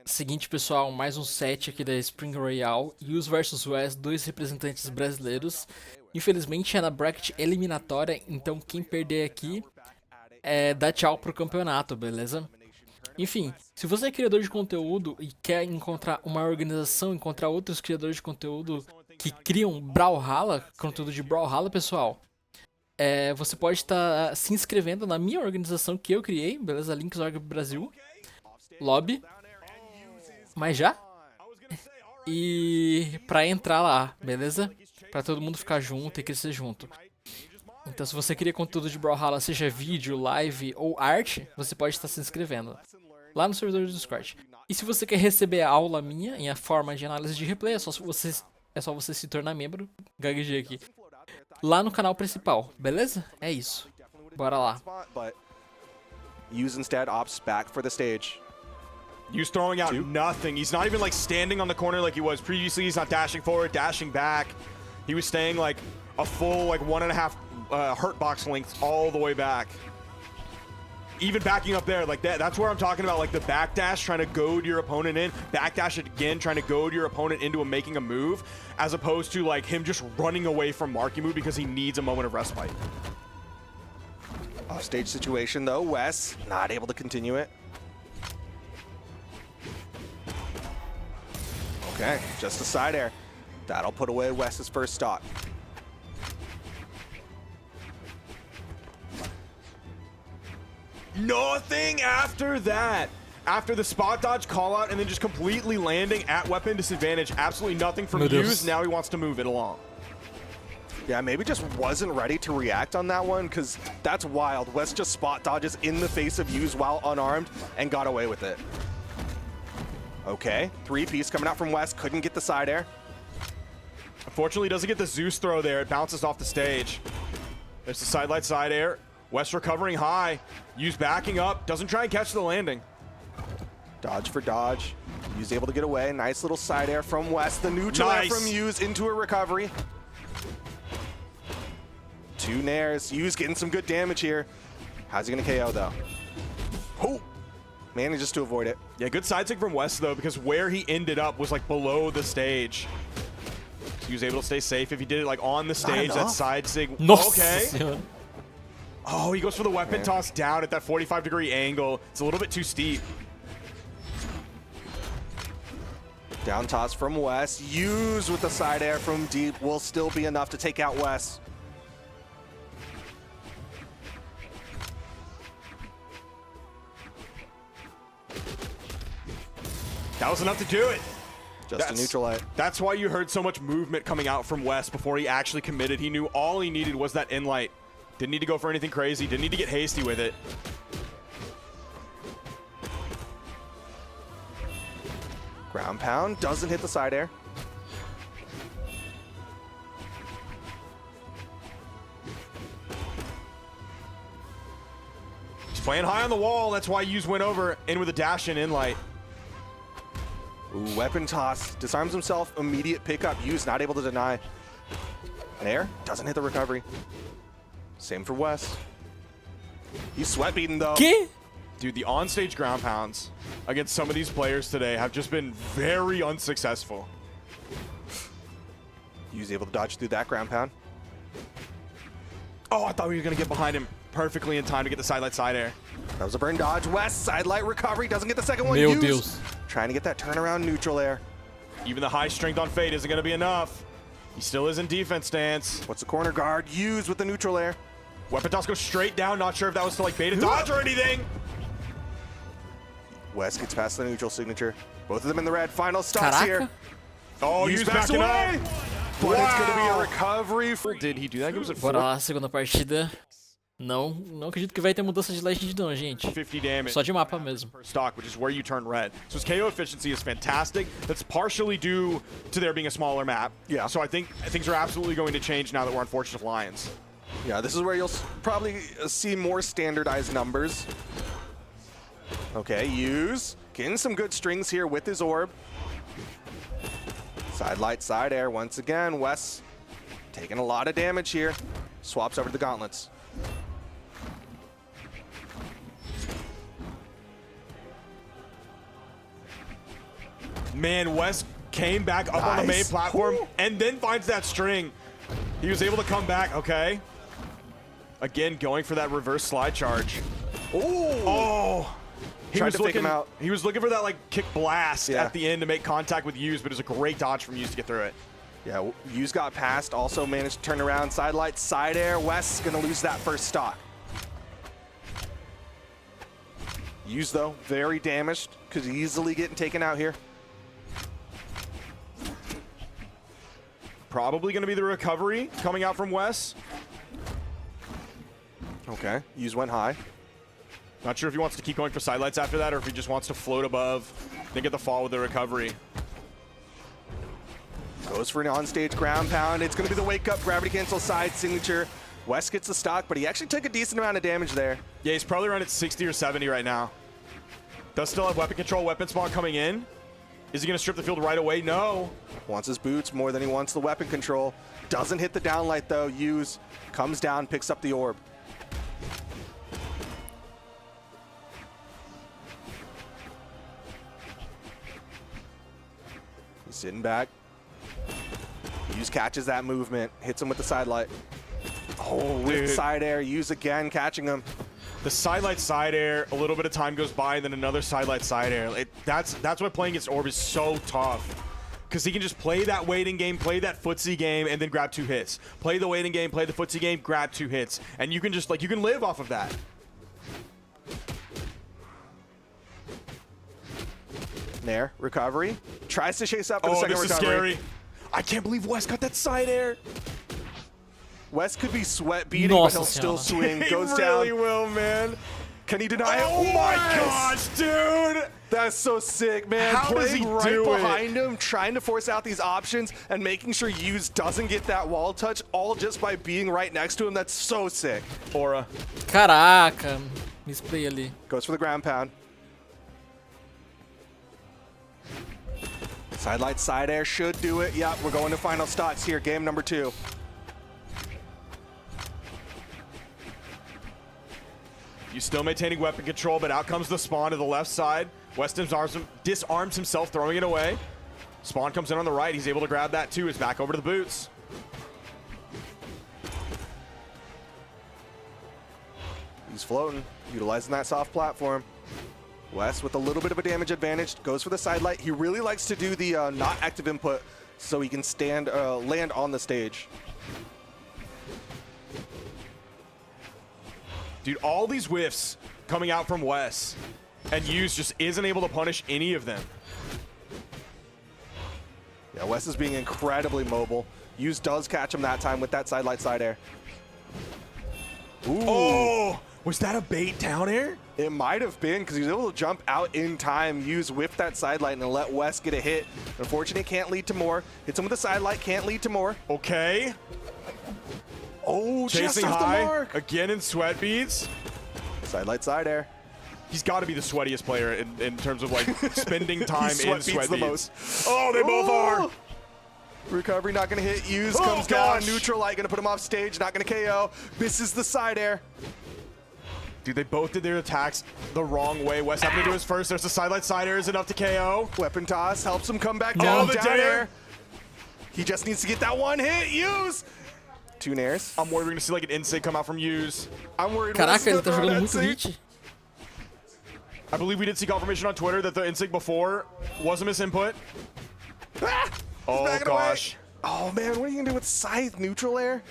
Seguinte, pessoal, mais um set aqui da Spring Royale, Yus vs West, dois representantes brasileiros. Infelizmente é na bracket eliminatória, então quem perder aqui dá tchau pro campeonato, beleza? Enfim, se você é criador de conteúdo e quer encontrar uma organização, encontrar outros criadores de conteúdo que criam Brawlhalla, conteúdo de Brawlhalla, pessoal, você pode estar se inscrevendo na minha organização que eu criei, beleza? Linksorg Brasil, lobby, mas já? E pra entrar lá, beleza? Pra todo mundo ficar junto e crescer junto. Então, se você queria conteúdo de Brawlhalla, seja vídeo, live ou arte, você pode estar se inscrevendo lá no servidor do Discord. E se você quer receber a aula minha em a forma de análise de replay, é só você se tornar membro, gaguejei aqui, lá no canal principal, beleza? É isso. Bora lá. Yus instead opts back for the stage. Yus throwing out nothing. He's not even like standing on the corner like he was previously. He's not dashing forward, dashing back. He was staying like a full like 1.5 hurt box length all the way back. Even backing up there like that. That's where I'm talking about, like the backdash, trying to goad your opponent in. Backdash it again, trying to goad your opponent into making a move, as opposed to like him just running away from Markimu because he needs a moment of respite. Off stage situation though, Wes not able to continue it. Okay, just a side air. That'll put away Wes's first stock. Nothing after that. After the spot dodge call out and then just completely landing at weapon disadvantage. Absolutely nothing from Yus. Now he wants to move it along. Yeah, maybe just wasn't ready to react on that one, because that's wild. Wes just spot dodges in the face of Yus while unarmed and got away with it. Okay, three-piece coming out from Wes, couldn't get the side air. Unfortunately, he doesn't get the Zeus throw there. It bounces off the stage. There's the sidelight side air. Wes recovering high. Yus backing up. Doesn't try and catch the landing. Dodge for dodge. Yus able to get away. Nice little side air from Wes. The neutral air from Yus into a recovery. Two nairs. Yus getting some good damage here. How's he gonna KO though? Oh! Manages to avoid it. Yeah, good side sig from Wes though, because where he ended up was like below the stage. So he was able to stay safe. If he did it like on the stage, that side sig. Okay. Oh, he goes for the weapon toss down at that 45-degree angle. It's a little bit too steep. Down toss from Wes. Yus with the side air from deep will still be enough to take out Wes. That was enough to do it. Just a neutral light. That's why you heard so much movement coming out from Wes before he actually committed. He knew all he needed was that in light. Didn't need to go for anything crazy. Didn't need to get hasty with it. Ground pound doesn't hit the side air. He's playing high on the wall. That's why Yus went over in with a dash in light. Ooh, weapon toss. Disarms himself. Immediate pickup. Yus not able to deny. An air. Doesn't hit the recovery. Same for Wes. He's sweat beaten though. Dude, the on-stage ground pounds against some of these players today have just been very unsuccessful. Yus able to dodge through that ground pound. Oh, I thought we were going to get behind him perfectly in time to get the sidelight side air. That was a burn dodge. Wes, sidelight recovery. Doesn't get the second one. Meu Deus. Trying to get that turnaround neutral air. Even the high strength on Fate isn't going to be enough. He still is in defense stance. What's the corner guard? Yus with the neutral air. Weapon toss goes straight down. Not sure if that was to like bait a dodge or anything. Wes gets past the neutral signature. Both of them in the red. Final stops here. Oh, Yus backing up. But it's going to be a recovery. Did he do that? It was at Bora lá, segunda partida. Não acredito que vai ter mudança de legend não, gente. 50 damage. Só de mapa mesmo. Per stock, which is where you turn red. So his KO efficiency is fantastic. That's partially due to there being a smaller map. Yeah. So I think things are absolutely going to change now that we're on Fortune of Lions. Yeah, this is where you'll probably see more standardized numbers. Okay, Yus getting some good strings here with his orb. Side light, side air once again. Wes taking a lot of damage here. Swaps over to the gauntlets. Man, West came back up on the main platform and then finds that string. He was able to come back, okay. Again, going for that reverse slide charge. Oh! He Tried was to fake looking, him out. He was looking for that like kick blast at the end to make contact with Yuz, but it was a great dodge from Yuz to get through it. Yeah, Yuz got past, also managed to turn around, side light, side air. West's gonna lose that first stock. Yuz though, very damaged, could easily getting taken out here. Probably gonna be the recovery coming out from Wes. Okay, Yuz went high. Not sure if he wants to keep going for sidelights after that or if he just wants to float above, then get the fall with the recovery. Goes for an on-stage ground pound. It's going to be the wake-up gravity cancel side signature. West gets the stock, but he actually took a decent amount of damage there. Yeah, he's probably around at 60 or 70 right now. Does still have weapon control, weapon spawn coming in. Is he going to strip the field right away? No. Wants his boots more than he wants the weapon control. Doesn't hit the downlight though. Yuz comes down, picks up the orb. He's sitting back. Yuz catches that movement, hits him with the side light. Oh, with side air, Yuz again catching him. The sidelight side air, a little bit of time goes by, and then another sidelight side air. That's why playing against Orb is so tough. Because he can just play that waiting game, play that footsie game, and then grab 2 hits. Play the waiting game, play the footsie game, grab 2 hits. And you can just, like, you can live off of that. Nair, recovery. Tries to chase up for the second recovery. Oh, this is scary. I can't believe West got that side air. West could be sweat beating, but he'll still swing. Goes down. He really will, man. Can he deny it? Oh my gosh, dude! That's so sick, man. How does he Playing right do it? behind him, trying to force out these options and making sure Yuz doesn't get that wall touch, all just by being right next to him. That's so sick. Aura. Caraca, misplay ali. Goes for the ground pound. Sidelight side air should do it. Yep, we're going to final stocks here. Game number 2. You still maintaining weapon control, but out comes the spawn to the left side. West disarms himself, throwing it away. Spawn comes in on the right. He's able to grab that too. He's back over to the boots. He's floating, utilizing that soft platform. West with a little bit of a damage advantage, goes for the side light. He really likes to do the not active input so he can land on the stage. Dude, all these whiffs coming out from Wes, and Yuz just isn't able to punish any of them. Yeah, Wes is being incredibly mobile. Yuz does catch him that time with that sidelight side air. Ooh. Oh, was that a bait down air? It might have been because he was able to jump out in time, Yuz whip that sidelight and let Wes get a hit. Unfortunately, can't lead to more. Hits him with the sidelight, can't lead to more. Okay. Oh, Chasing just off the high, mark. again in sweat beats. Sidelight side air. He's got to be the sweatiest player in terms of like spending time in sweat sweat beats the beats. most. Oh, they both are. Recovery not gonna hit. Yuz Oh, comes down. gosh. Neutral light gonna put him off stage. Not gonna KO. Misses the side air. Dude, they both did their attacks the wrong way. Wes happened to do his first. There's the sidelight side air is enough to KO. Weapon toss helps him come back down. the Down dare. air. He just needs to get that one hit. Yuz. 2 nairs. I'm worried we're gonna see like an insig come out from Yuz. I'm worried. Caraca, ele tá Wes is jogando gonna muito throw that hit. I believe we did see confirmation on Twitter that the insig before was a misinput. Ah! Oh Backing away. gosh. Oh man, what are you gonna do with Scythe neutral air?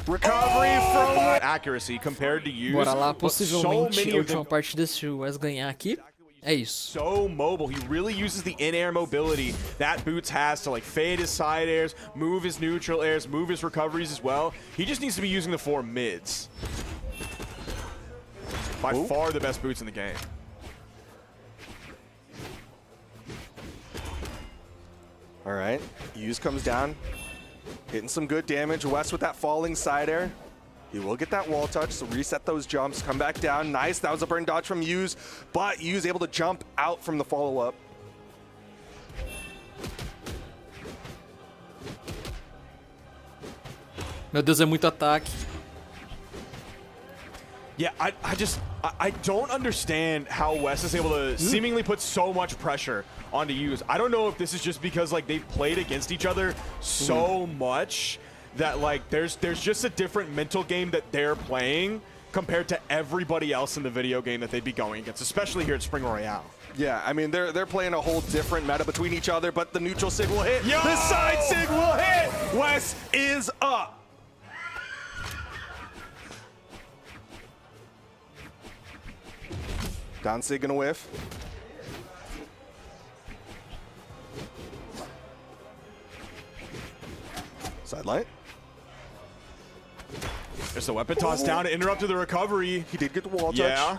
Recovery from accuracy compared to Yuz. Bora lá, but so possivelmente many a of them última partida se o Wes ganhar aqui. É isso. so mobile. He really uses the in-air mobility that Boots has to like fade his side airs, move his neutral airs, move his recoveries as well. He just needs to be using the 4 mids. By far the best Boots in the game. All right, Yuz comes down, hitting some good damage. West with that falling side air. He will get that wall touch, so reset those jumps, come back down. Nice, that was a burn dodge from Yuz, but Yuz able to jump out from the follow-up. Meu Deus, é muito ataque. Yeah, I don't understand how West is able to seemingly put so much pressure onto Use. I don't know if this is just because like they've played against each other so much that like there's just a different mental game that they're playing compared to everybody else in the video game that they'd be going against, especially here at Spring Royale. Yeah, I mean, they're playing a whole different meta between each other, but the neutral sig will hit. Yo! The side sig will hit. West is up. Down sig gonna whiff. Sidelight. There's the weapon toss down, it interrupted the recovery. He did get the wall touch. Yeah.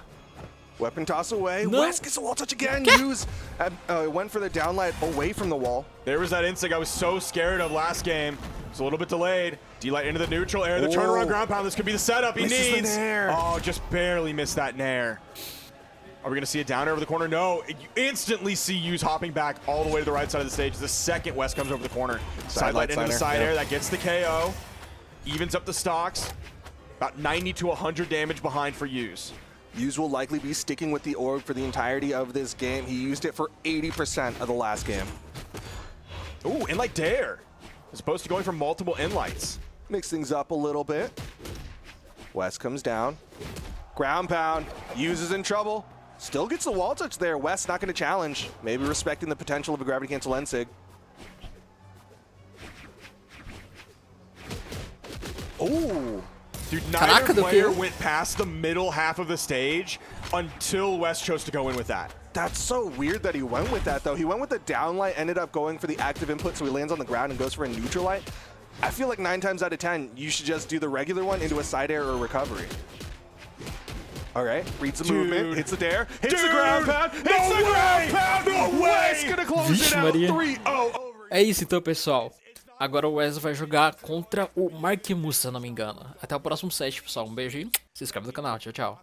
Weapon toss away. No. West gets the wall touch again. Use went for the downlight away from the wall. There was that instinct I was so scared of last game. It's a little bit delayed. D-Light into the neutral air. The turnaround ground pound. This could be the setup he Misses the needs. nair. Oh, just barely missed that nair. Are we going to see it down over the corner? No. You instantly see Use hopping back all the way to the right side of the stage. The second West comes over the corner. Sidelight into the side air. That gets the KO. Evens up the stocks. About 90 to 100 damage behind for Use. Use will likely be sticking with the orb for the entirety of this game. He used it for 80% of the last game. Ooh, Inlight Dare. As opposed to going for multiple Inlights. Mix things up a little bit. West comes down. Ground pound. Use is in trouble. Still gets the wall touch there. West not going to challenge. Maybe respecting the potential of a gravity cancel end sig. Ooh. Dude, Caraca, neither do player quê? went past the middle half of the stage until West chose to go in with that. That's so weird that he went with that, though. He went with the downlight, ended up going for the active input, so he lands on the ground and goes for a neutral light. I feel like 9 times out of 10, you should just do the regular one into a side air or recovery. All right, reads the movement, hits the dare, hits the ground pound, hits the ground pound! No West gonna close Vixe, it out, Maria. 3-0 over. É isso então, pessoal. Agora o Wes vai jogar contra o Marquimus, se eu não me engano. Até o próximo set, pessoal. Um beijo e se inscreve no canal. Tchau, tchau.